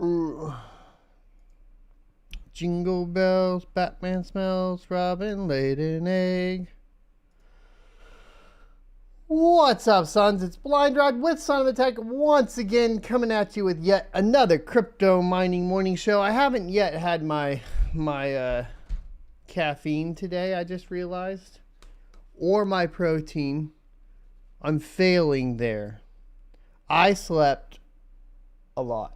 Ooh. Jingle bells, Batman smells, Robin laid an egg. What's up, sons? It's Blind Rod with Son of a Tech once again coming at you with yet another crypto mining morning show. I haven't yet had my caffeine today, I just realized, or my protein. I'm failing there. I slept a lot.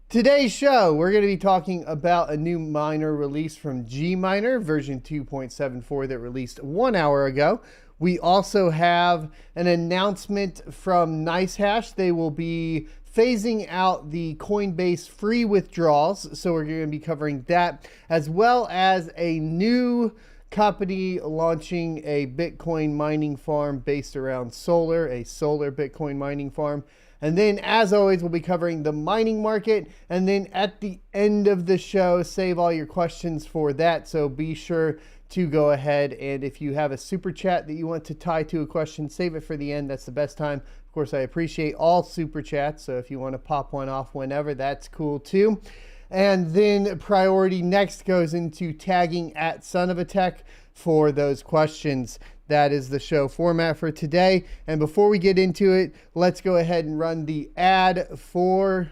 Today's show, we're going to be talking about a new miner release from Gminer, version 2.74 that released 1 hour ago. We also have an announcement from Nicehash. They will be phasing out the Coinbase free withdrawals. So we're going to be covering that, as well as a new company launching a Bitcoin mining farm based around solar, a solar Bitcoin mining farm. And then, as always, we'll be covering the mining market. And then at the end of the show, save all your questions for that. So be sure to go ahead, and if you have a super chat that you want to tie to a question, save it for the end. That's the best time. Of course, I appreciate all super chats. So if you want to pop one off whenever, that's cool too. And then priority next goes into tagging at Son of a Tech for those questions. That is the show format for today. And before we get into it, let's go ahead and run the ad for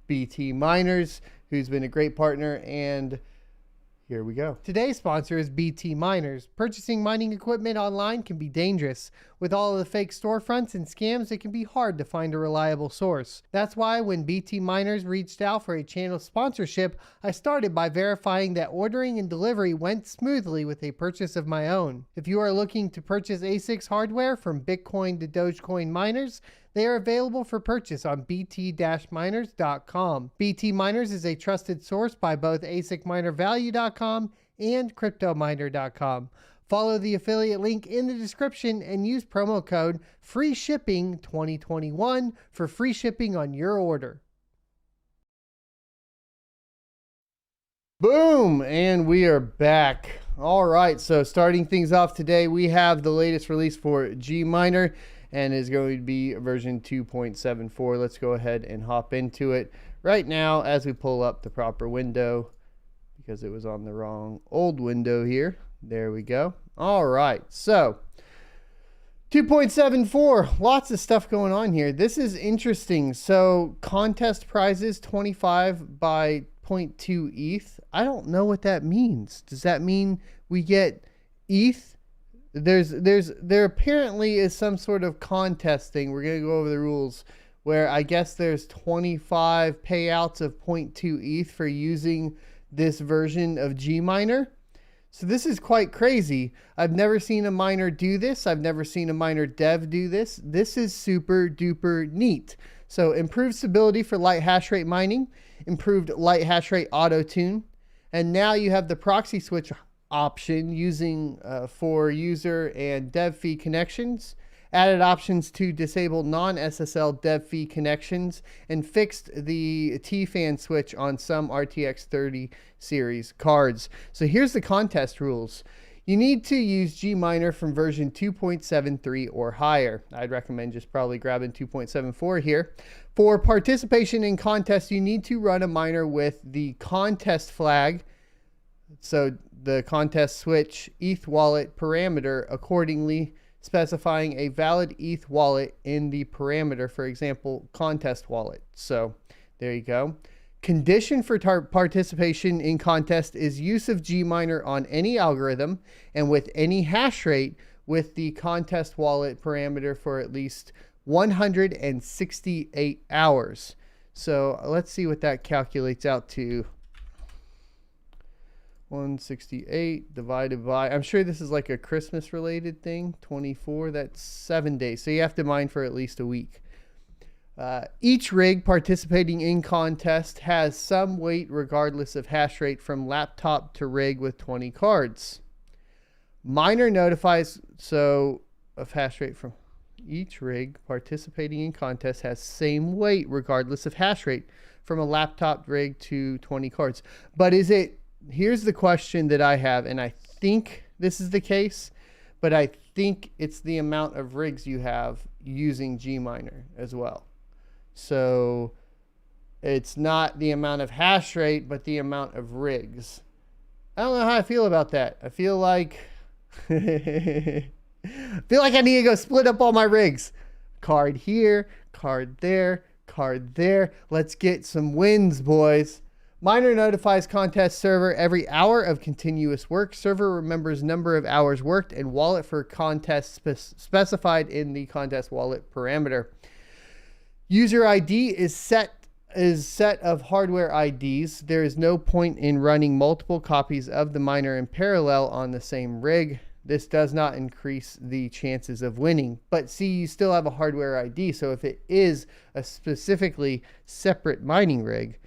BT Miners, who's been a great partner, and here we go. Today's sponsor is BT Miners. Purchasing mining equipment online can be dangerous. With all of the fake storefronts and scams, it can be hard to find a reliable source. That's why when BT Miners reached out for a channel sponsorship, I started by verifying that ordering and delivery went smoothly with a purchase of my own. If you are looking to purchase ASICs hardware from Bitcoin to Dogecoin miners, they are available for purchase on bt-miners.com. BT Miners is a trusted source by both ASICMinerValue.com and CryptoMiner.com. Follow the affiliate link in the description and use promo code FREESHIPPING2021 for free shipping on your order. Boom! And we are back. All right, so starting things off today, we have the latest release for Gminer, and is going to be version 2.74. Let's go ahead and hop into it right now as we pull up the proper window, because it was on the wrong old window here. There we go. All right, so 2.74, lots of stuff going on here. This is interesting. So contest prizes 25 by 0.2 ETH. I don't know what that means. Does that mean we get ETH? There apparently is some sort of contest thing. We're going to go over the rules where I guess there's 25 payouts of 0.2 ETH for using this version of Gminer. So this is quite crazy. I've never seen a miner do this. I've never seen a miner dev do this. This is super duper neat. So improved stability for light hash rate mining, improved light hash rate auto tune, and now you have the proxy switch option using for user and dev fee connections, added options to disable non-SSL dev fee connections, and fixed the T-fan switch on some RTX 30 series cards. So here's the contest rules. You need to use Gminer from version 2.73 or higher. I'd recommend just probably grabbing 2.74 here. For participation in contests, you need to run a miner with the contest flag, so the contest switch ETH wallet parameter accordingly, specifying a valid ETH wallet in the parameter, for example, contest wallet. So there you go. Condition for participation in contest is use of Gminer on any algorithm and with any hash rate with the contest wallet parameter for at least 168 hours. So let's see what that calculates out to. 168 divided by, I'm sure this is like a Christmas related thing, 24, that's 7 days. So you have to mine for at least a week. Each rig participating in contest has some weight regardless of hash rate from laptop to rig with 20 cards. Miner notifies, so of hash rate from each rig participating in contest has same weight regardless of hash rate from a laptop rig to 20 cards. But is it, here's the question that I have, and I think this is the case, but I think it's the amount of rigs you have using Gminer as well. So It's not the amount of hash rate, but the amount of rigs. I don't know how I feel about that. I feel like I need to go split up all my rigs. Card here, card there, card there. Let's get some wins, boys. Miner notifies contest server every hour of continuous work. Server remembers number of hours worked and wallet for contest specified in the contest wallet parameter. User ID is set of hardware IDs. There is no point in running multiple copies of the miner in parallel on the same rig. This does not increase the chances of winning. But see, you still have a hardware ID. So if it is a specifically separate mining rig,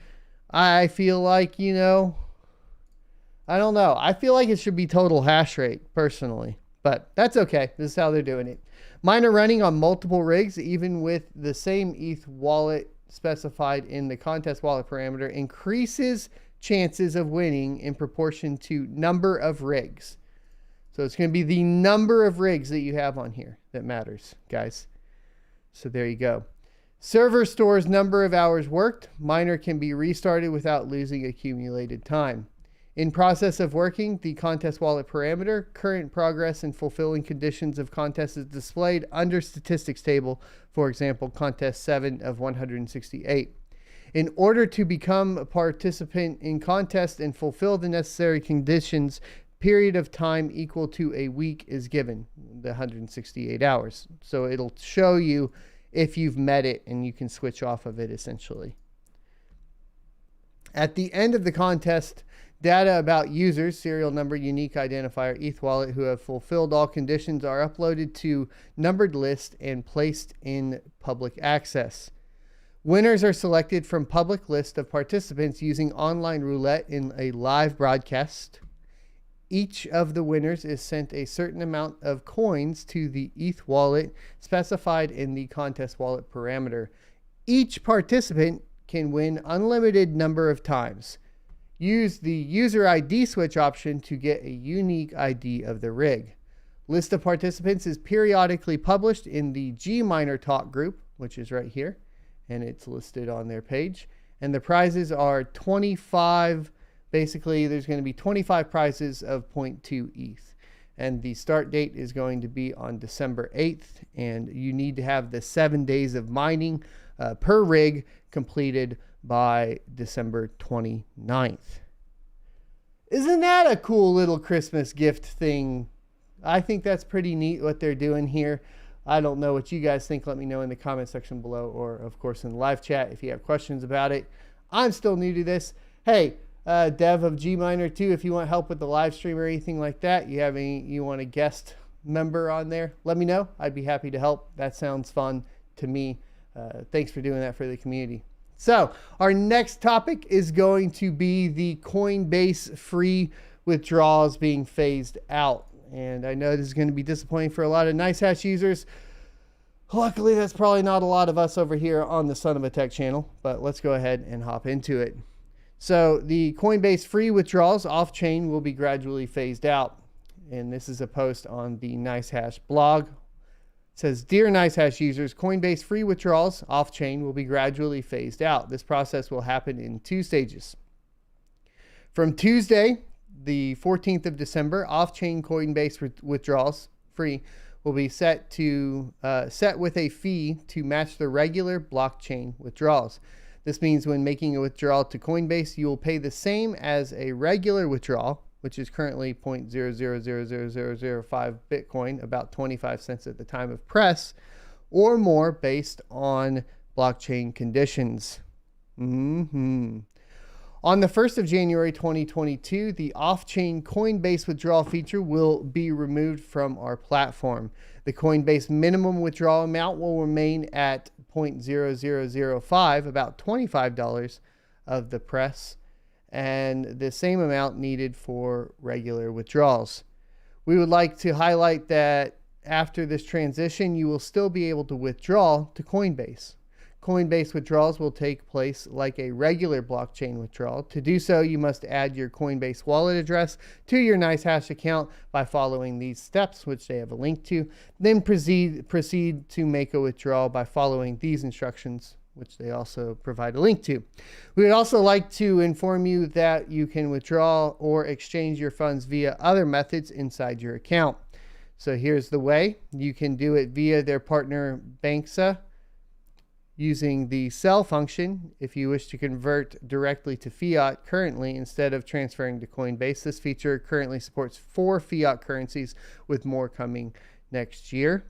I feel like, I don't know. I feel like it should be total hash rate, personally. But that's okay. This is how they're doing it. Miner running on multiple rigs, even with the same ETH wallet specified in the contest wallet parameter, increases chances of winning in proportion to number of rigs. So it's going to be the number of rigs that you have on here that matters, guys. So there you go. Server stores number of hours worked. Miner can be restarted without losing accumulated time. In process of working, the contest wallet parameter, current progress and fulfilling conditions of contest is displayed under statistics table, for example, contest 7 of 168. In order to become a participant in contest and fulfill the necessary conditions, period of time equal to a week is given, the 168 hours. So it'll show you if you've met it and you can switch off of it essentially. At the end of the contest, data about users, serial number, unique identifier, ETH wallet who have fulfilled all conditions are uploaded to numbered list and placed in public access. Winners are selected from public list of participants using online roulette in a live broadcast. Each of the winners is sent a certain amount of coins to the ETH wallet specified in the contest wallet parameter. Each participant can win unlimited number of times. Use the user ID switch option to get a unique ID of the rig. List of participants is periodically published in the Gminer talk group, which is right here, and it's listed on their page. And the prizes are 25. Basically, there's going to be 25 prizes of 0.2 ETH. And the start date is going to be on December 8th. And you need to have the 7 days of mining per rig completed by December 29th. Isn't that a cool little Christmas gift thing? I think that's pretty neat what they're doing here. I don't know what you guys think. Let me know in the comment section below, or of course in the live chat if you have questions about it. I'm still new to this. Hey, dev of Gminer too, if you want help with the live stream or anything like that, you want a guest member on there, let me know. I'd be happy to help. That sounds fun to me. Thanks for doing that for the community. So our next topic is going to be the Coinbase free withdrawals being phased out. And I know this is going to be disappointing for a lot of Nicehash users. Luckily, that's probably not a lot of us over here on the Son of a Tech channel, but let's go ahead and hop into it. So the Coinbase free withdrawals off-chain will be gradually phased out. And this is a post on the Nicehash blog. It says, Dear Nicehash users, Coinbase free withdrawals off-chain will be gradually phased out. This process will happen in 2 stages. From Tuesday, the 14th of December, off-chain Coinbase withdrawals free will be set with a fee to match the regular blockchain withdrawals. This means when making a withdrawal to Coinbase, you will pay the same as a regular withdrawal, which is currently 0.0000005 Bitcoin, about 25 cents at the time of press, or more based on blockchain conditions. On the 1st of January 2022, the off-chain Coinbase withdrawal feature will be removed from our platform. The Coinbase minimum withdrawal amount will remain at 0.0005, about $25 of the press, and the same amount needed for regular withdrawals. We would like to highlight that after this transition, you will still be able to withdraw to Coinbase. Coinbase withdrawals will take place like a regular blockchain withdrawal. To do so, you must add your Coinbase wallet address to your Nicehash account by following these steps, which they have a link to. Then proceed to make a withdrawal by following these instructions, which they also provide a link to. We would also like to inform you that you can withdraw or exchange your funds via other methods inside your account. So here's the way. You can do it via their partner Banksa using the sell function. If you wish to convert directly to fiat currently instead of transferring to Coinbase, this feature currently supports 4 fiat currencies with more coming next year.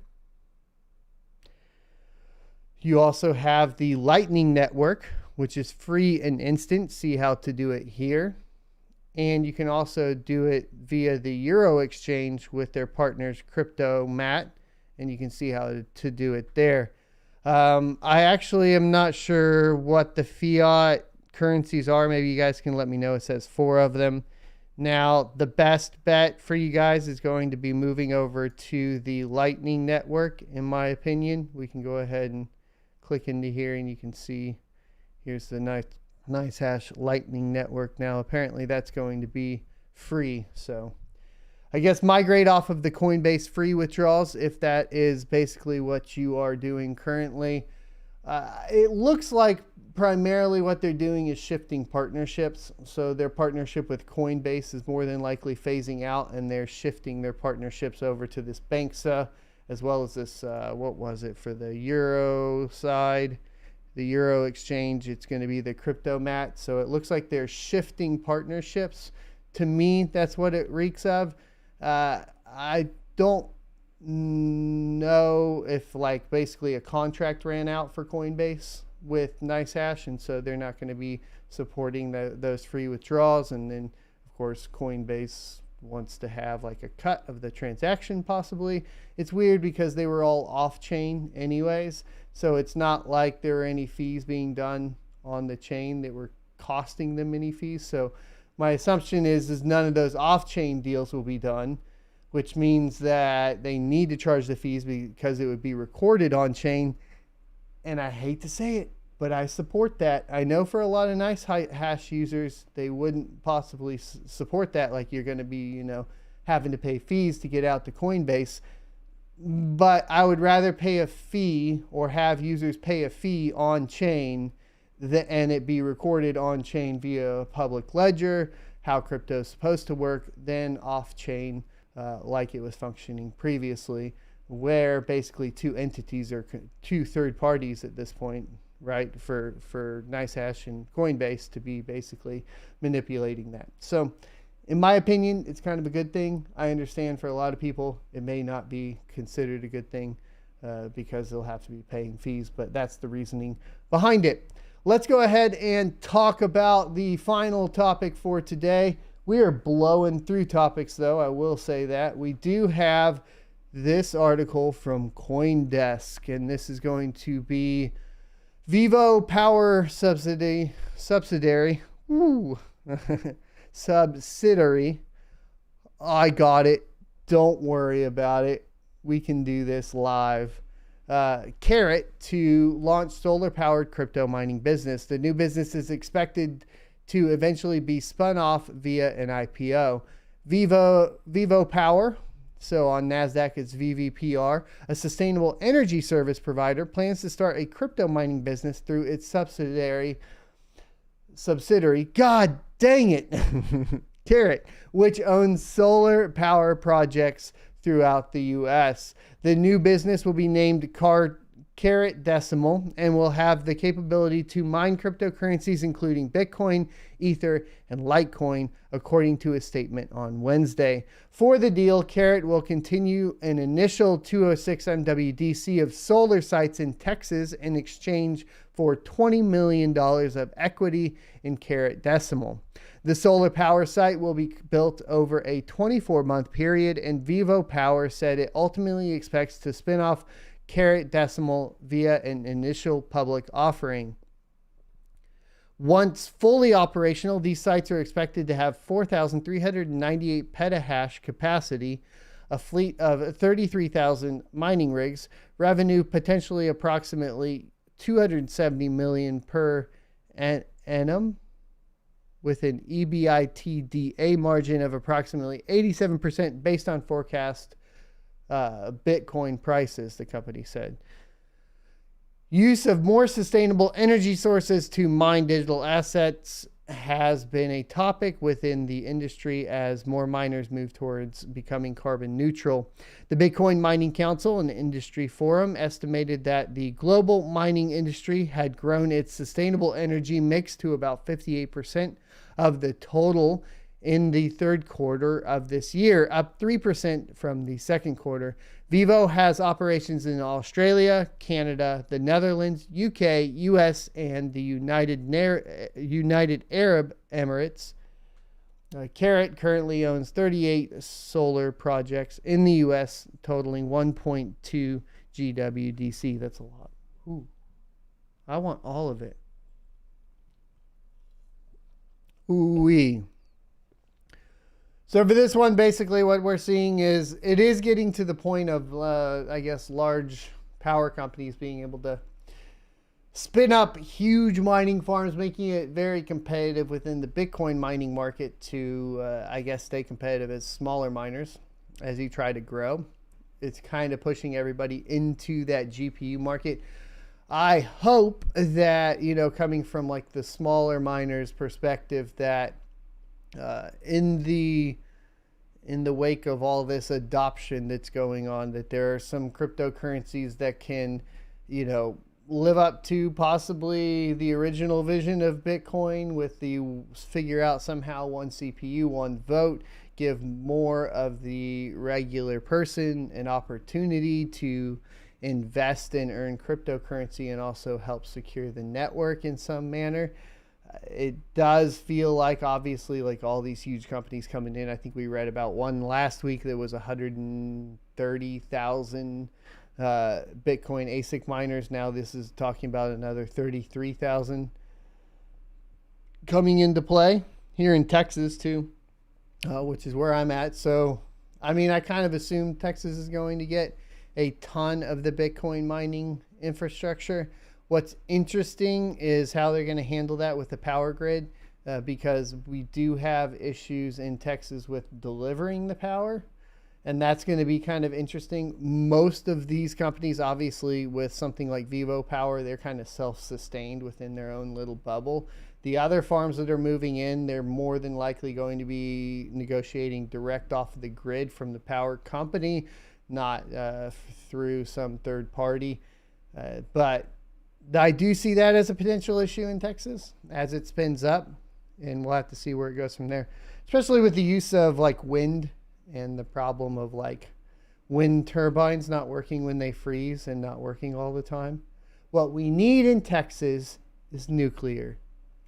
You also have the Lightning Network, which is free and instant. See how to do it here. And you can also do it via the Euro exchange with their partners CryptoMat, and you can see how to do it there. I actually am not sure what the fiat currencies are. Maybe you guys can let me know. It says 4 of them. Now, the best bet for you guys is going to be moving over to the Lightning Network, in my opinion. We can go ahead and click into here, and you can see here's the Nicehash Lightning Network. Now, apparently that's going to be free. So I guess migrate off of the Coinbase free withdrawals if that is basically what you are doing currently. It looks like primarily what they're doing is shifting partnerships. So their partnership with Coinbase is more than likely phasing out, and they're shifting their partnerships over to this Banksa, as well as this, what was it for the Euro side? The Euro exchange, it's going to be the CryptoMat. So it looks like they're shifting partnerships. To me, that's what it reeks of. I don't know if like basically a contract ran out for Coinbase with Nicehash, and so they're not going to be supporting those free withdrawals. And then, of course, Coinbase wants to have like a cut of the transaction possibly. It's weird because they were all off-chain anyways, so it's not like there were any fees being done on the chain that were costing them any fees. So my assumption is none of those off-chain deals will be done, which means that they need to charge the fees because it would be recorded on chain. And I hate to say it, but I support that. I know for a lot of Nicehash users, they wouldn't possibly support that. Like you're going to be, having to pay fees to get out to Coinbase. But I would rather pay a fee or have users pay a fee on chain and it be recorded on chain via a public ledger, how crypto is supposed to work, than off chain like it was functioning previously, where basically 2 entities or 2 third parties at this point, right, for Nicehash and Coinbase to be basically manipulating that. So in my opinion, it's kind of a good thing. I understand for a lot of people it may not be considered a good thing because they'll have to be paying fees, but that's the reasoning behind it. Let's go ahead and talk about the final topic for today. We are blowing through topics though, I will say that. We do have this article from CoinDesk, and this is going to be Vivo Power subsidiary. Subsidiary. I got it. Don't worry about it. We can do this live. Caret to launch solar-powered crypto mining business. The new business is expected to eventually be spun off via an IPO. Vivo Power, so on NASDAQ it's VVPR, a sustainable energy service provider, plans to start a crypto mining business through its subsidiary, God dang it, Caret, which owns solar power projects throughout the U.S. The new business will be named Caret Decimal and will have the capability to mine cryptocurrencies including Bitcoin, Ether, and Litecoin, according to a statement on Wednesday. For the deal, Caret will continue an initial 206 MWDC of solar sites in Texas in exchange for $20 million of equity in Caret Decimal. The solar power site will be built over a 24-month period, and Vivo Power said it ultimately expects to spin off Caret Decimal via an initial public offering. Once fully operational, these sites are expected to have 4,398 petahash capacity, a fleet of 33,000 mining rigs, revenue potentially approximately $270 million per annum, with an EBITDA margin of approximately 87% based on forecast Bitcoin prices, the company said. Use of more sustainable energy sources to mine digital assets has been a topic within the industry as more miners move towards becoming carbon neutral. The Bitcoin Mining Council, an industry forum, estimated that the global mining industry had grown its sustainable energy mix to about 58% of the total in the third quarter of this year, up 3% from the second quarter. Vivo has operations in Australia, Canada, the Netherlands, UK, US, and the United Arab Emirates. Caret currently owns 38 solar projects in the US, totaling 1.2 GWDC. That's a lot. Ooh, I want all of it. Ooh-wee. So for this one, basically what we're seeing is it is getting to the point of, I guess, large power companies being able to spin up huge mining farms, making it very competitive within the Bitcoin mining market to, I guess, stay competitive as smaller miners as you try to grow. It's kind of pushing everybody into that GPU market. I hope that, coming from like the smaller miners perspective, that in the wake of all this adoption that's going on, that there are some cryptocurrencies that can, live up to possibly the original vision of Bitcoin with the figure out somehow one CPU, one vote, give more of the regular person an opportunity to invest and earn cryptocurrency and also help secure the network in some manner. It does feel like, obviously, like all these huge companies coming in. I think we read about one last week that was 130,000 Bitcoin ASIC miners. Now this is talking about another 33,000 coming into play here in Texas too, which is where I'm at. So, I mean, I kind of assume Texas is going to get a ton of the Bitcoin mining infrastructure. What's interesting is how they're going to handle that with the power grid, because we do have issues in Texas with delivering the power, and that's going to be kind of interesting. Most of these companies, obviously, with something like Vivo Power, they're kind of self-sustained within their own little bubble. The other farms that are moving in, they're more than likely going to be negotiating direct off of the grid from the power company, not through some third party. But I do see that as a potential issue in Texas as it spins up, and we'll have to see where it goes from there, especially with the use of like wind and the problem of like wind turbines not working when they freeze and not working all the time. What we need in Texas is nuclear.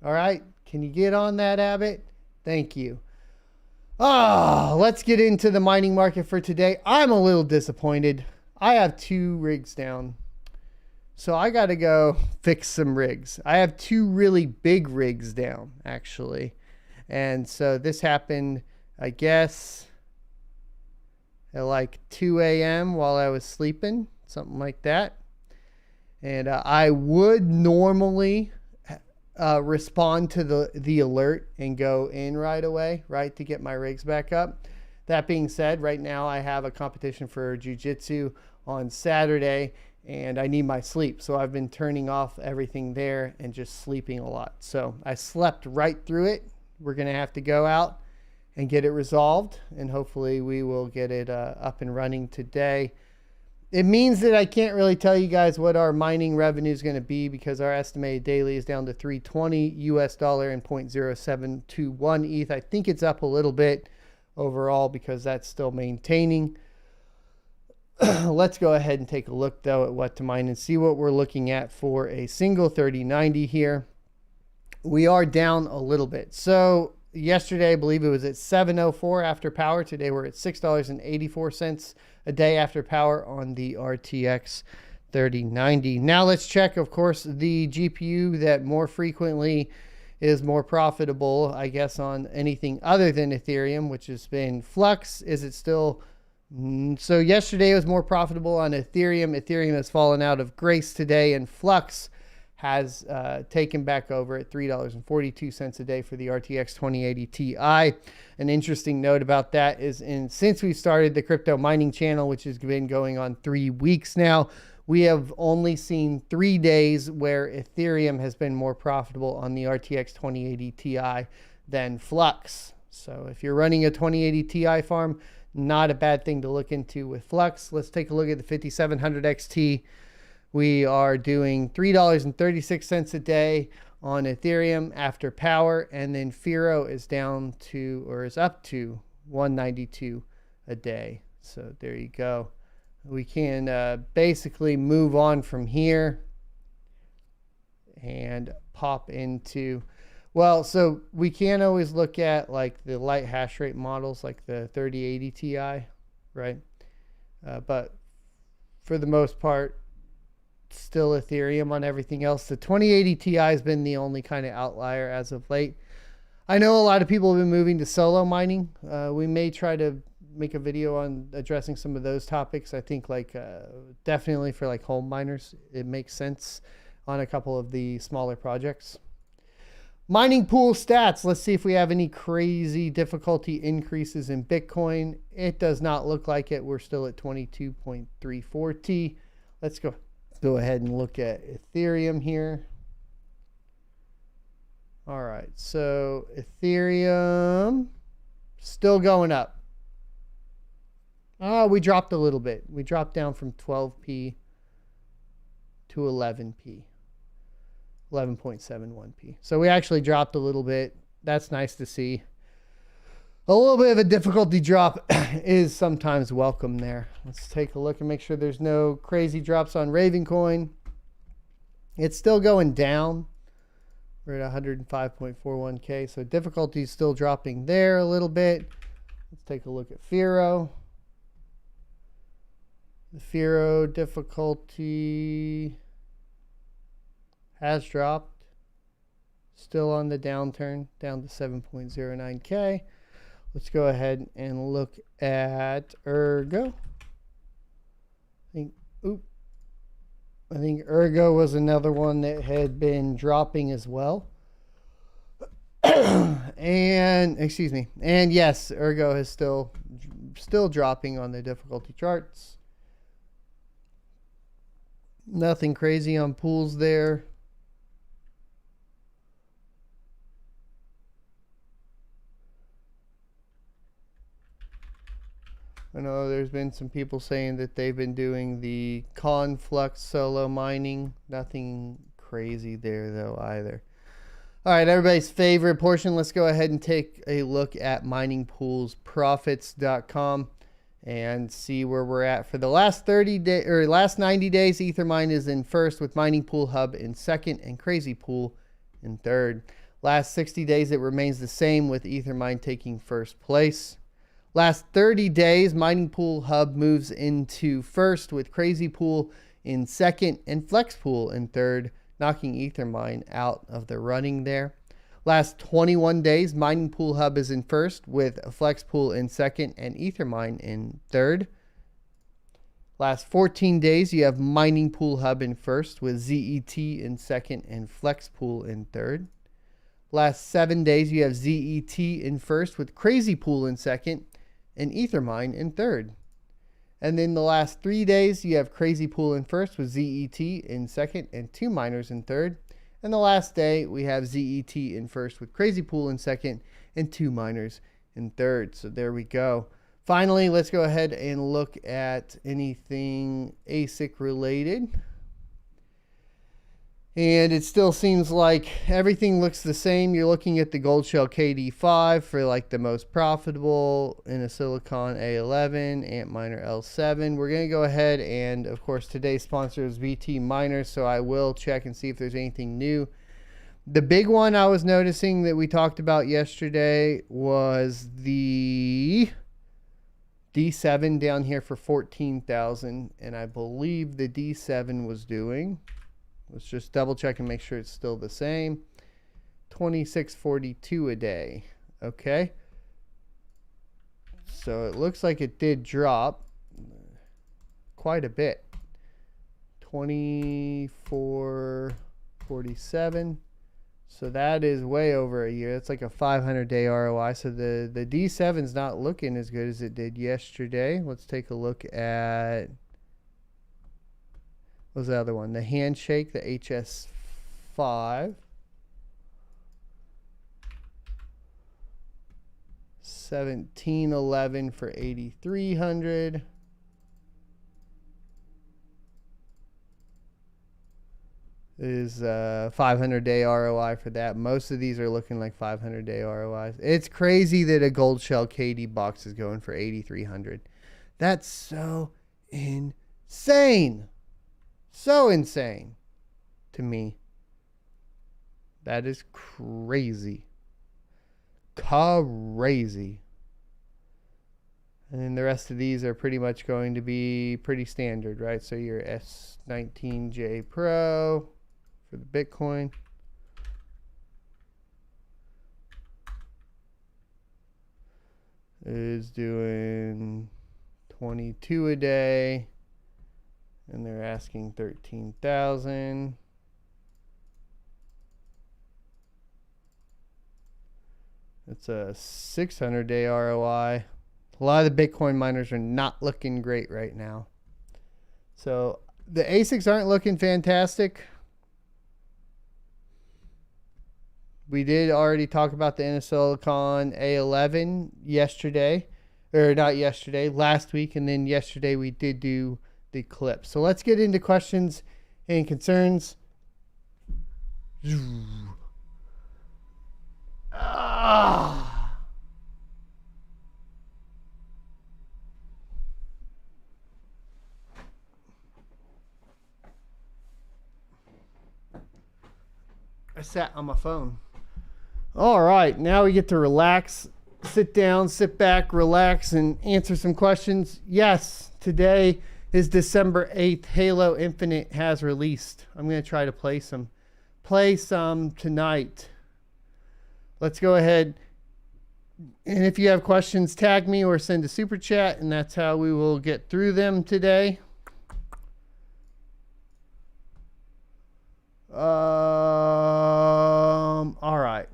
All right. Can you get on that, Abbott? Thank you. Let's get into the mining market for today. I'm a little disappointed. I have 2 rigs down. So I got to go fix some rigs. I have 2 really big rigs down, actually. And so this happened, I guess, at like 2 a.m. while I was sleeping, something like that. And I would normally respond to the alert and go in right away, right, to get my rigs back up. That being said, right now I have a competition for jiu-jitsu on Saturday, and I need my sleep. So I've been turning off everything there and just sleeping a lot. So I slept right through it. We're going to have to go out and get it resolved, and hopefully we will get it up and running today. It means that I can't really tell you guys what our mining revenue is going to be, because our estimated daily is down to $320 US and 0.0721 ETH. I think it's up a little bit overall because that's still maintaining. Let's go ahead and take a look though at what to mine and see what we're looking at for a single 3090 here. We are down a little bit. So yesterday, I believe it was at $7.04 after power. Today we're at $6.84 a day after power on the RTX 3090. Now let's check, of course, the GPU that more frequently is more profitable, I guess, on anything other than Ethereum, which has been Flux. Is it still? So yesterday it was more profitable on Ethereum. Ethereum has fallen out of grace today, and Flux has taken back over at $3.42 a day for the RTX 2080 Ti. An interesting note about that is, since we started the crypto mining channel, which has been going on 3 weeks now, we have only seen 3 days where Ethereum has been more profitable on the RTX 2080 Ti than Flux. So if you're running a 2080 Ti farm, not a bad thing to look into with Flux. Let's take a look at the 5700 XT. We are doing $3.36 a day on Ethereum after power, and then Firo is down to, or is up to, 192 a day. So there you go. We can basically move on from here and pop into, well, so we can always look at like the light hash rate models like the 3080 Ti, right? But for the most part, still Ethereum on everything else. The 2080 Ti has been the only kind of outlier as of late. I know a lot of people have been moving to solo mining. We may try to make a video on addressing some of those topics. I think like definitely for like home miners, it makes sense on a couple of the smaller projects. Mining pool stats. Let's see if we have any crazy difficulty increases in Bitcoin. It does not look like it. We're still at 22.34 T. Let's go ahead and look at Ethereum here. All right, so Ethereum still going up. Oh, we dropped a little bit. We dropped down from 12p to 11p. 11.71p. So we actually dropped a little bit. That's nice to see. A little bit of a difficulty drop is sometimes welcome there. Let's take a look and make sure there's no crazy drops on Ravencoin. It's still going down. We're at 105.41k. So difficulty is still dropping there a little bit. Let's take a look at Firo. The Firo difficulty has dropped. Still on the downturn, down to 7.09k. Let's go ahead and look at Ergo. I think Ergo was another one that had been dropping as well. And yes, Ergo is still dropping on the difficulty charts. Nothing crazy on pools there. I know there's been some people saying that they've been doing the Conflux solo mining. Nothing crazy there though either. All right, everybody's favorite portion. Let's go ahead and take a look at miningpoolsprofits.com and see where we're at for the last 30 days or last 90 days. Ethermine is in first with Mining Pool Hub in second and Crazy Pool in third. Last 60 days it remains the same with Ethermine taking first place. Last 30 days Mining Pool Hub moves into first with Crazy Pool in second and Flex Pool in third, knocking Ethermine out of the running there. Last 21 days, Mining Pool Hub is in first with Flex Pool in second and Ethermine in third. Last 14 days, you have Mining Pool Hub in first with ZET in second and Flex Pool in third. Last 7 days, you have ZET in first with Crazy Pool in second and Ethermine in third. And then the last 3 days, you have Crazy Pool in first with ZET in second and 2 miners in third. And the last day, we have ZET in first with Crazy Pool in second and 2 miners in third. So there we go. Finally, let's go ahead and look at anything ASIC related. And it still seems like everything looks the same. You're looking at the Goldshell KD5 for like the most profitable, in a Silicon A11, Antminer L7. We're going to go ahead and, of course, today's sponsor is VT Miners, so I will check and see if there's anything new. The big one I was noticing that we talked about yesterday was the D7 down here for 14,000, and I believe the D7 was doing, let's just double check and make sure it's still the same, 2642 a day. Okay, so it looks like it did drop quite a bit, 2447. So that is way over a year. That's like a 500-day ROI. So the D7 is not looking as good as it did yesterday. Let's take a look at What was the other one? The Handshake, the HS5. 1711 for 8,300. Is 500-day ROI for that. Most of these are looking like 500-day ROIs. It's crazy that a gold shell KD box is going for 8,300. That's so insane. So insane to me. That is crazy. Crazy. And then the rest of these are pretty much going to be pretty standard, right? So your S19J Pro for the Bitcoin. Is doing 22 a day. And they're asking 13,000. It's a 600-day ROI. A lot of the Bitcoin miners are not looking great right now. So the ASICs aren't looking fantastic. We did already talk about the Inosilicon A11 yesterday. Or not yesterday, last week. And then yesterday we did do the clip. So let's get into questions and concerns. I sat on my phone. All right, now we get to relax, sit down, sit back, relax, and answer some questions. Yes, today is December 8th. Halo Infinite has released. I'm going to try to play some tonight. Let's go ahead. And if you have questions, tag me or send a super chat, and that's how we will get through them today. All right.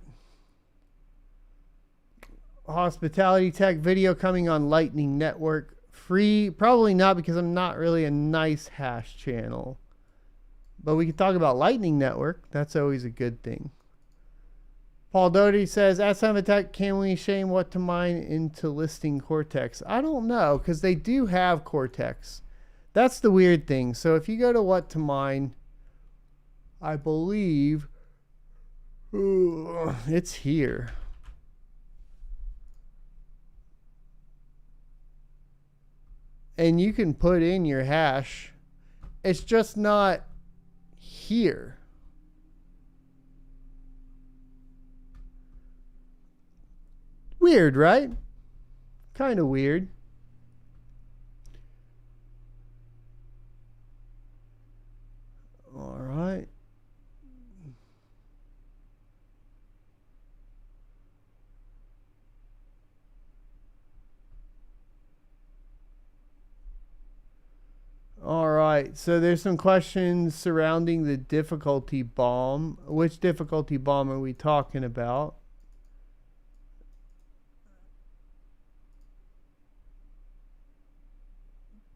Hospitality tech video coming on Lightning Network. Free, probably not, because I'm not really a Nicehash channel. But we can talk about Lightning Network. That's always a good thing. Paul Doty says, at Scientific, can we shame what to mine into listing Cortex? I don't know, because they do have Cortex. That's the weird thing. So if you go to what to mine, I believe it's here. And you can put in your hash. It's just not here. Weird, right? Kind of weird. All right. All right, so there's some questions surrounding the difficulty bomb. Which difficulty bomb are we talking about?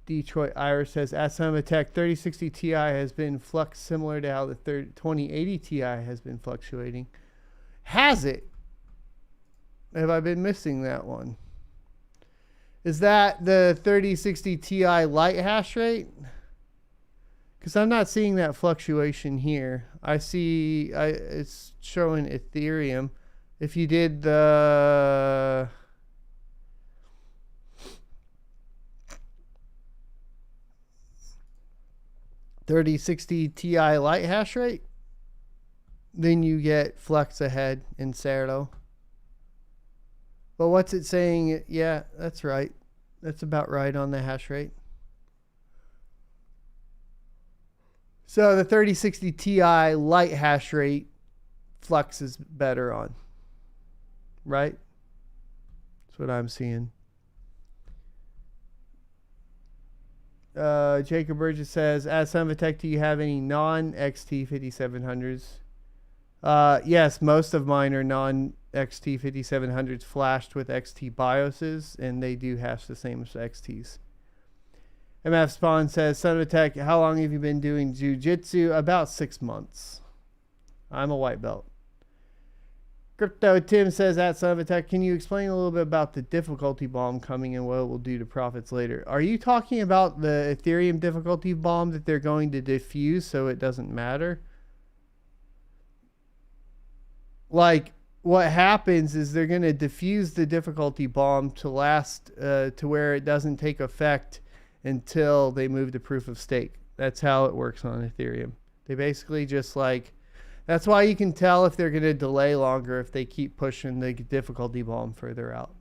Detroit Iris says, at Sonoma Tech, 3060 Ti has been flux similar to how the 2080 Ti has been fluctuating. Has it? Have I been missing that one? Is that the 3060 Ti light hash rate? Because I'm not seeing that fluctuation here. I see it's showing Ethereum. If you did the 3060 Ti light hash rate, then you get flux ahead in Cerdo. But what's it saying? Yeah, that's right. That's about right on the hash rate. So the 3060 Ti light hash rate, flux is better on. Right? That's what I'm seeing. Jacob Burgess says, at Sunvatech, do you have any non-XT 5700s? Yes, most of mine are non-XT 5700s flashed with XT BIOSes, and they do hash the same as XTs. MF Spawn says, Son of a Tech, how long have you been doing jiu-jitsu? About 6 months. I'm a white belt. Crypto Tim says, at Son of a Tech, can you explain a little bit about the difficulty bomb coming and what it will do to profits later? Are you talking about the Ethereum difficulty bomb that they're going to diffuse so it doesn't matter? Like, what happens is they're going to diffuse the difficulty bomb to last to where it doesn't take effect until they move to proof of stake. That's how it works on Ethereum. They basically just like, that's why you can tell if they're going to delay longer if they keep pushing the difficulty bomb further out.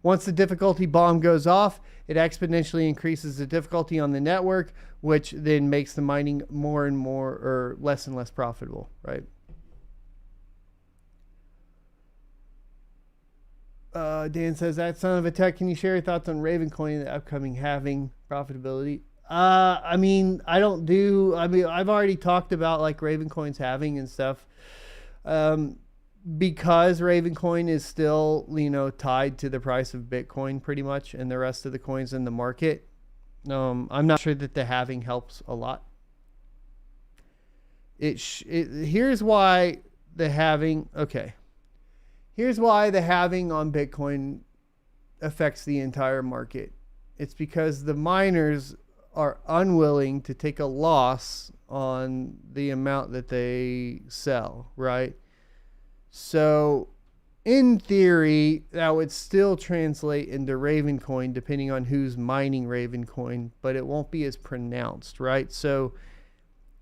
Once the difficulty bomb goes off, it exponentially increases the difficulty on the network, which then makes the mining more and more or less and less profitable, right? Dan says, that Son of a Tech, can you share your thoughts on Ravencoin and the upcoming halving profitability? I mean, I've already talked about like Ravencoin's halving and stuff. Because Ravencoin is still, tied to the price of Bitcoin pretty much and the rest of the coins in the market. I'm not sure that the halving helps a lot. Here's why the halving, Here's why the halving on Bitcoin affects the entire market. It's because the miners are unwilling to take a loss on the amount that they sell, right? So in theory, that would still translate into Ravencoin depending on who's mining Ravencoin, but it won't be as pronounced, right? So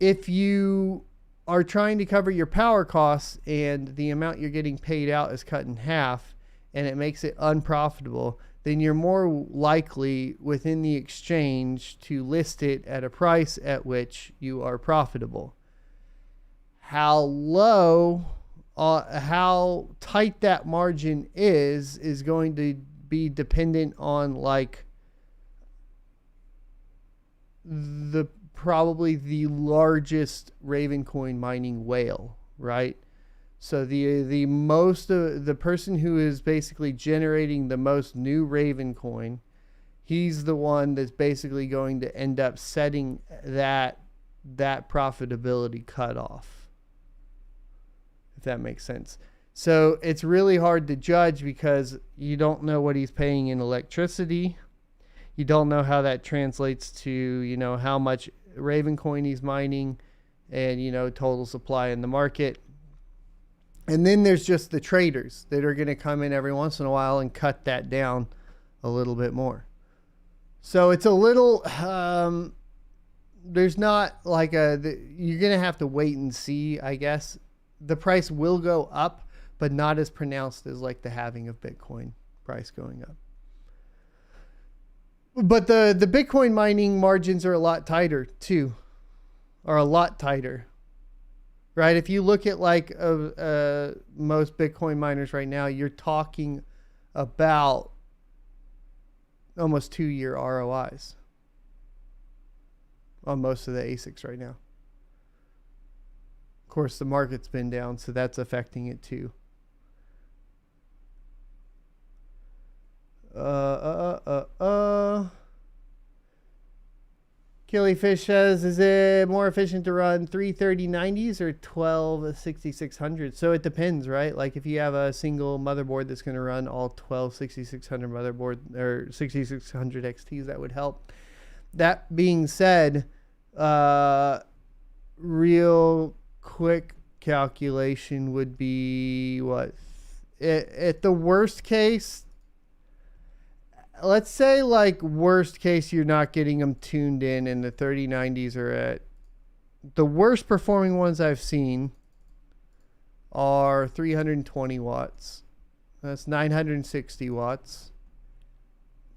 if you are trying to cover your power costs and the amount you're getting paid out is cut in half and it makes it unprofitable, then you're more likely within the exchange to list it at a price at which you are profitable. How low, how tight that margin is going to be dependent on like probably the largest Ravencoin mining whale, right? So the person who is basically generating the most new Ravencoin, he's the one that's basically going to end up setting that profitability cutoff, if that makes sense. So it's really hard to judge because you don't know what he's paying in electricity. You don't know how that translates to, how much Ravencoin he's mining and, total supply in the market. And then there's just the traders that are going to come in every once in a while and cut that down a little bit more. So it's a little, there's not like you're going to have to wait and see, I guess. The price will go up, but not as pronounced as like the halving of Bitcoin price going up. But the Bitcoin mining margins are a lot tighter too, are a lot tighter, right? If you look at like most Bitcoin miners right now, you're talking about almost 2-year ROIs on most of the ASICs right now. Of course, the market's been down, so that's affecting it too. Killyfish says, is it more efficient to run 33090s or 12 6600s? So it depends, right? Like if you have a single motherboard that's going to run all 12 6600 motherboard or 6600 XTs, that would help. That being said, real quick calculation would be what? At the worst case, let's say like worst case, you're not getting them tuned in and the 3090s are at the worst performing ones I've seen are 320 watts. That's 960 watts.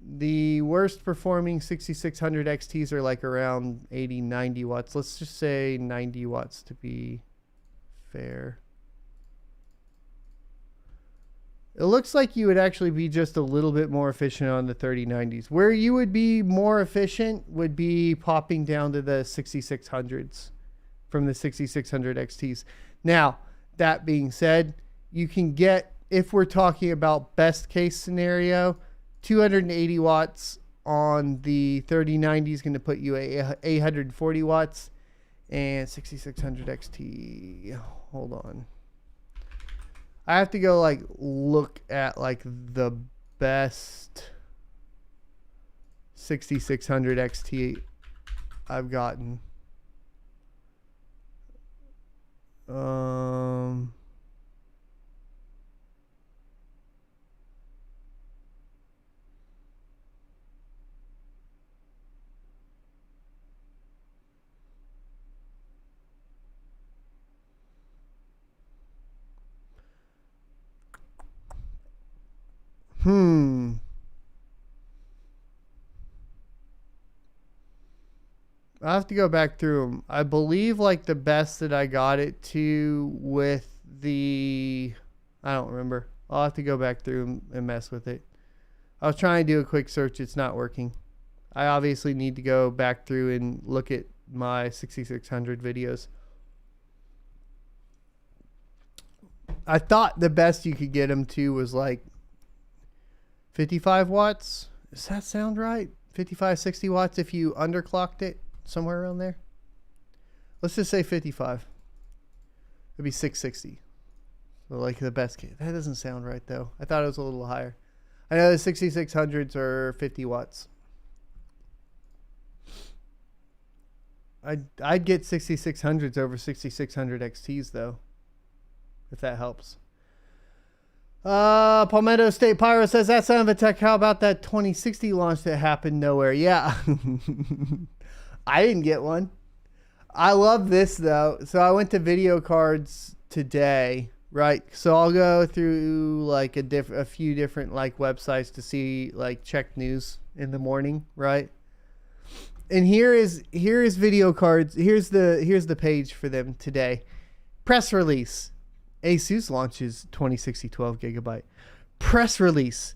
The worst performing 6600 XTs are like around 80, 90 watts. Let's just say 90 watts to be fair. It looks like you would actually be just a little bit more efficient on the 3090s. Where you would be more efficient would be popping down to the 6600s from the 6600 XTs. Now, that being said, you can get, if we're talking about best case scenario, 280 watts on the 3090 is going to put you at 840 watts. And 6600 XT. Hold on. I have to go like look at like the best 6600 XT I've gotten. I have to go back through them. I believe like the best that I got it to with the, I don't remember. I'll have to go back through and mess with it. I was trying to do a quick search. It's not working. I obviously need to go back through and look at my 6600 videos. I thought the best you could get them to was like 55 watts. Does that sound right? 55, 60 watts if you underclocked it, somewhere around there. Let's just say 55. It'd be 660. So like the best case. That doesn't sound right though. I thought it was a little higher. I know the 6600s are 50 watts. I'd get 6600s over 6600 XTs though, if that helps. Palmetto State Pyro says, that son of a tech, how about that 2060 launch that happened nowhere? Yeah. I didn't get one. I love this though. So I went to video cards today, right? So I'll go through like a few different like websites to see, like, check news in the morning, right? And here is video cards. Here's the page for them today. Press release. ASUS launches 2060 12GB. Press release.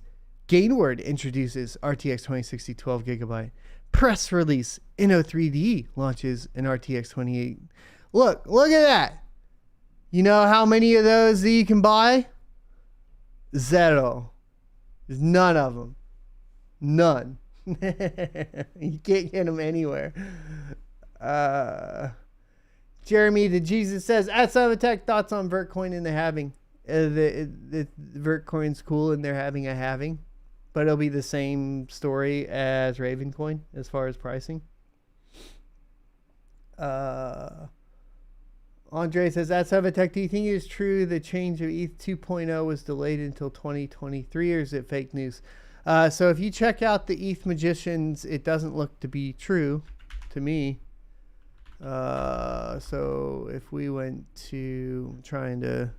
Gainward introduces RTX 2060 12GB. Press release. Inno3D launches an RTX 28. Look at that. You know how many of those that you can buy? Zero. There's none of them. None. You can't get them anywhere. Jeremy the Jesus says, at Cybertech, thoughts on Vertcoin and the halving. The Vertcoin's cool and they're having a halving, but it'll be the same story as Ravencoin as far as pricing. Andre says, at Cybertech, do you think it is true the change of ETH 2.0 was delayed until 2023, or is it fake news? So if you check out the ETH Magicians, it doesn't look to be true to me. So if we went to trying to,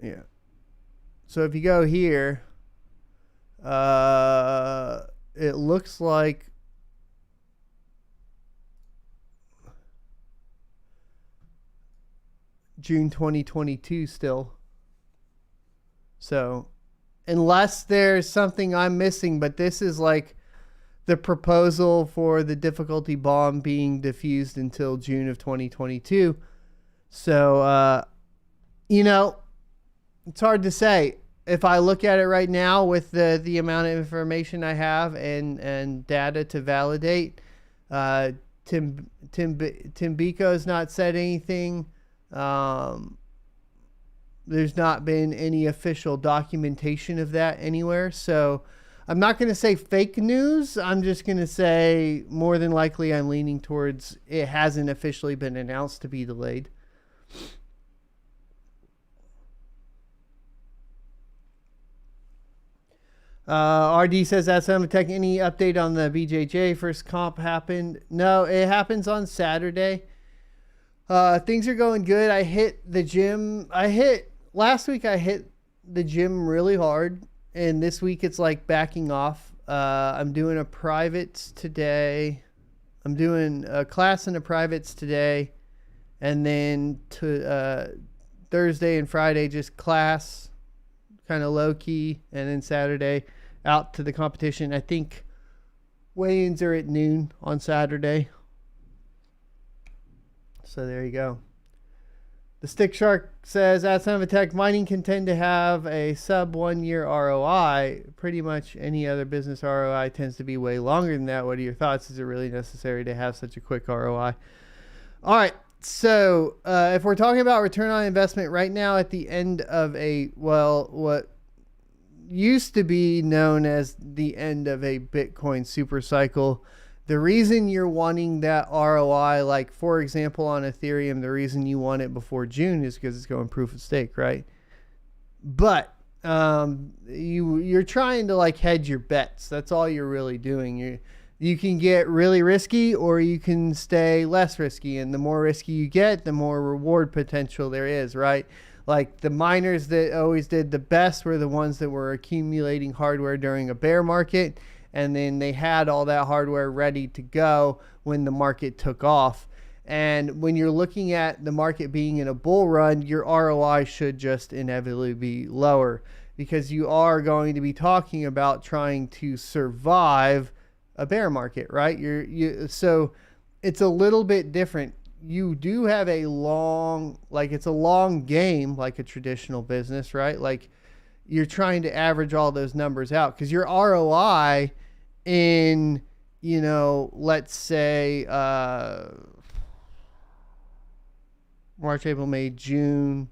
yeah. So if you go here, it looks like June 2022 still. So unless there's something I'm missing, but this is like the proposal for the difficulty bomb being diffused until June of 2022. So, you know, it's hard to say. If I look at it right now with the amount of information I have and data to validate, Tim Biko's not said anything. There's not been any official documentation of that anywhere. So I'm not going to say fake news. I'm just going to say more than likely I'm leaning towards it hasn't officially been announced to be delayed. RD says, that's Tech. Any update on the BJJ first comp happened? No, it happens on Saturday. Things are going good. I hit the gym. Last week I hit the gym really hard. And this week it's like backing off. I'm doing a privates today. I'm doing a class in a privates today. And then Thursday and Friday, just class, kind of low key. And then Saturday out to the competition. I think weigh-ins are at noon on Saturday. So there you go. The Stick Shark says, at Sinovatech, mining can tend to have a sub 1 year ROI. Pretty much any other business ROI tends to be way longer than that. What are your thoughts? Is it really necessary to have such a quick ROI? All right. So if we're talking about return on investment right now at the end of what used to be known as the end of a Bitcoin super cycle, the reason you're wanting that ROI, like for example on Ethereum, the reason you want it before June is because it's going proof of stake, right? But you're trying to like hedge your bets. That's all you're really doing. You can get really risky or you can stay less risky, and the more risky you get, the more reward potential there is, right? Like the miners that always did the best were the ones that were accumulating hardware during a bear market, and then they had all that hardware ready to go when the market took off. And when you're looking at the market being in a bull run, your ROI should just inevitably be lower, because you are going to be talking about trying to survive a bear market, right? So it's a little bit different. You do have a long, like it's a long game, like a traditional business, right? Like you're trying to average all those numbers out, because your ROI in, let's say March, April, May, June,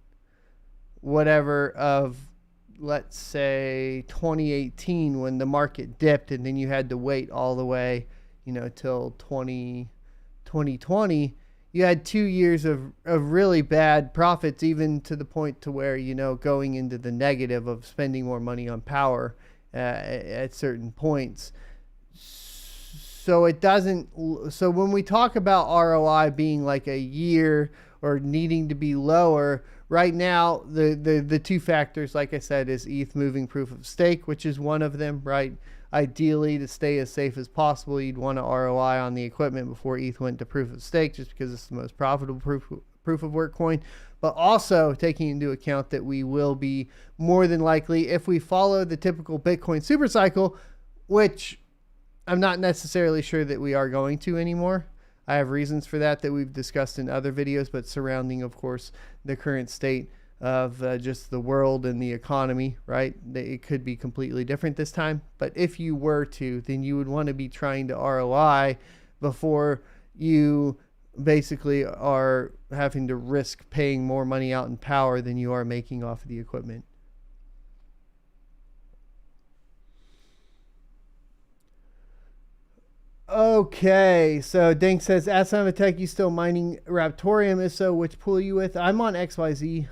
whatever of, let's say 2018, when the market dipped and then you had to wait all the way, till 2020, you had 2 years of really bad profits, even to the point to where, going into the negative of spending more money on power at certain points. So so when we talk about ROI being like a year or needing to be lower, right now, the two factors, like I said, is ETH moving proof of stake, which is one of them, right? Ideally, to stay as safe as possible, you'd want to ROI on the equipment before ETH went to proof of stake, just because it's the most profitable proof of work coin. But also taking into account that we will be more than likely, if we follow the typical Bitcoin super cycle, which I'm not necessarily sure that we are going to anymore. I have reasons for that we've discussed in other videos, but surrounding, of course, the current state of just the world and the economy, right? It could be completely different this time. But if you were to, then you would want to be trying to ROI before you basically are having to risk paying more money out in power than you are making off of the equipment. Okay, so Dink says, at Sinovatech, you still mining Raptorium? If so, which pool are you with? I'm on XYZ,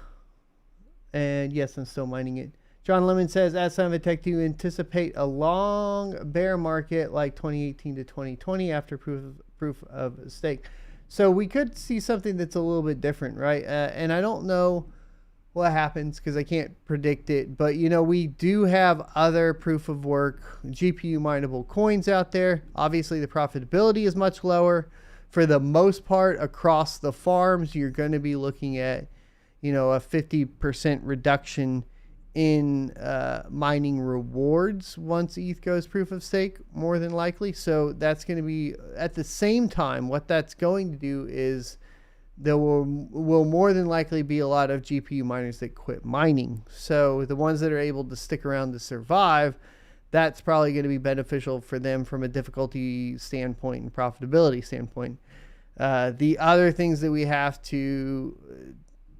and yes, I'm still mining it. John Lemon says, at Sinovatech, do you anticipate a long bear market like 2018 to 2020 after proof of stake? So we could see something that's a little bit different, right? And I don't know what happens because I can't predict it, but we do have other proof of work GPU mineable coins out there. Obviously the profitability is much lower. For the most part, across the farms, you're going to be looking at a 50% reduction in mining rewards once ETH goes proof of stake, more than likely. So that's going to be, at the same time, what that's going to do is there will more than likely be a lot of GPU miners that quit mining. So the ones that are able to stick around to survive, that's probably going to be beneficial for them from a difficulty standpoint and profitability standpoint. The other things that we have to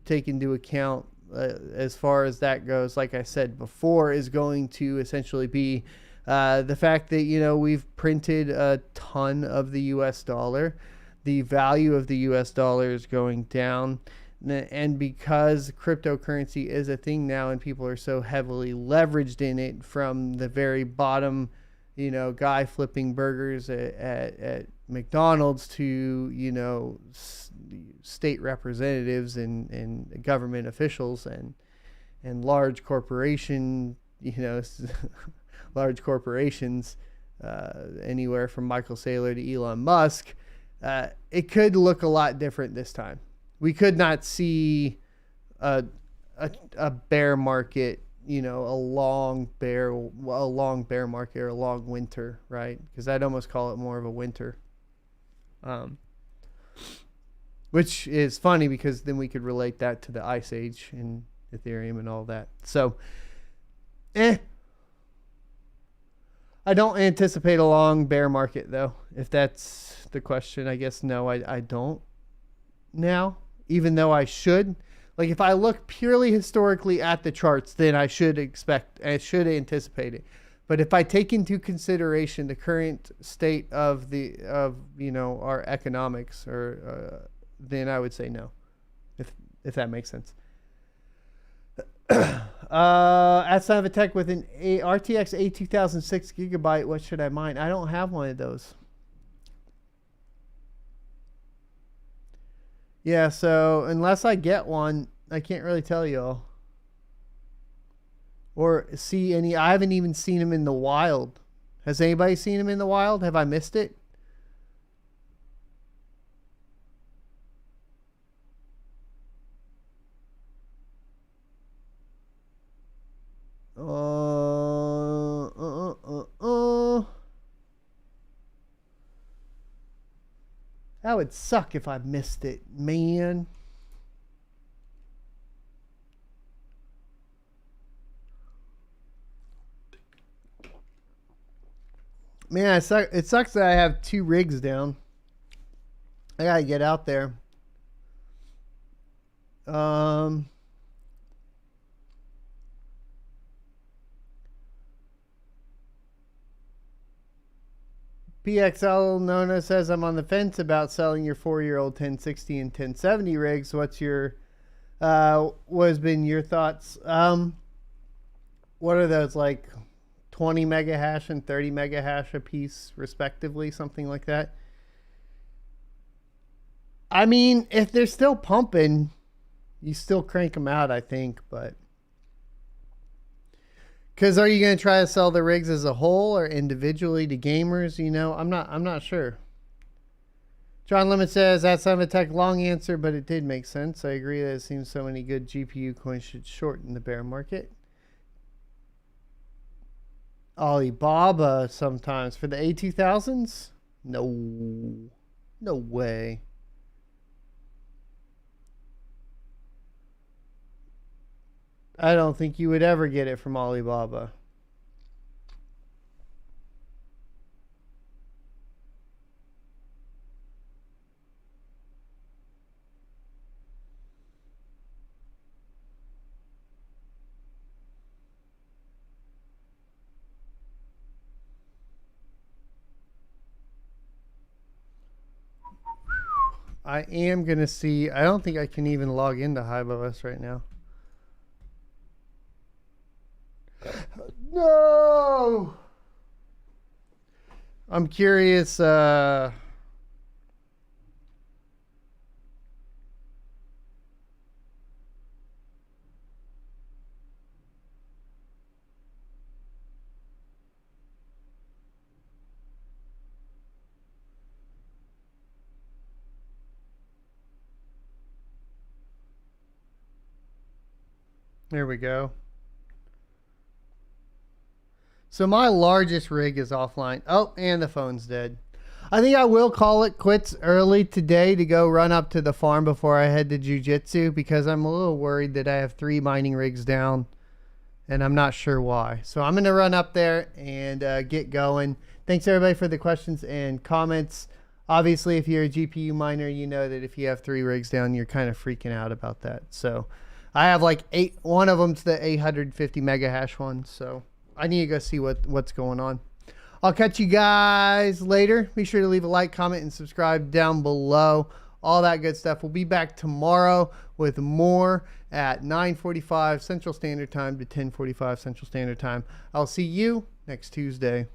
take into account as far as that goes, like I said before, is going to essentially be the fact that, we've printed a ton of the US dollar. The value of the US dollar is going down. And because cryptocurrency is a thing now and people are so heavily leveraged in it, from the very bottom, guy flipping burgers at McDonald's to, state representatives and government officials and large corporation, large corporations, anywhere from Michael Saylor to Elon Musk, it could look a lot different this time. We could not see a bear market, a long bear market or a long winter, right? Because I'd almost call it more of a winter. which is funny because then we could relate that to the Ice Age and Ethereum and all that. So, I don't anticipate a long bear market, though. If that's the question, I guess no, I don't now, even though I should. Like, if I look purely historically at the charts, then I should anticipate it. But if I take into consideration the current state of our economics, then I would say no, if that makes sense. At Son of a Tech with an RTX 8006 gigabyte, what should I mine? I don't have one of those. Yeah, so unless I get one, I can't really tell y'all. Or see any. I haven't even seen them in the wild. Has anybody seen them in the wild? Have I missed it? That would suck if I missed it, man. Man, it sucks that I have 2 rigs down. I gotta get out there. PXL Nona says, I'm on the fence about selling your 4-year-old 1060 and 1070 rigs. What's your, what has been your thoughts? What are those, like 20 mega hash and 30 mega hash a piece respectively, something like that? I mean, if they're still pumping, you still crank them out, I think, but because are you going to try to sell the rigs as a whole or individually to gamers? You know, I'm not sure. John Lemon says, that's not a tech long answer, but it did make sense. I agree that it seems so many good GPU coins should shorten the bear market. Alibaba sometimes for the A2000s? No. No way. I don't think you would ever get it from Alibaba. I am going to see. I don't think I can even log into HiveOS right now. No! I'm curious. There we go. So my largest rig is offline. Oh, and the phone's dead. I think I will call it quits early today to go run up to the farm before I head to jiu-jitsu, because I'm a little worried that I have 3 mining rigs down and I'm not sure why. So I'm going to run up there and get going. Thanks everybody for the questions and comments. Obviously, if you're a GPU miner, you know that if you have 3 rigs down, you're kind of freaking out about that. So I have like 8. One of them's the 850 mega hash one. So I need to go see what's going on. I'll catch you guys later. Be sure to leave a like, comment, and subscribe down below. All that good stuff. We'll be back tomorrow with more at 9:45 Central Standard Time to 10:45 Central Standard Time. I'll see you next Tuesday.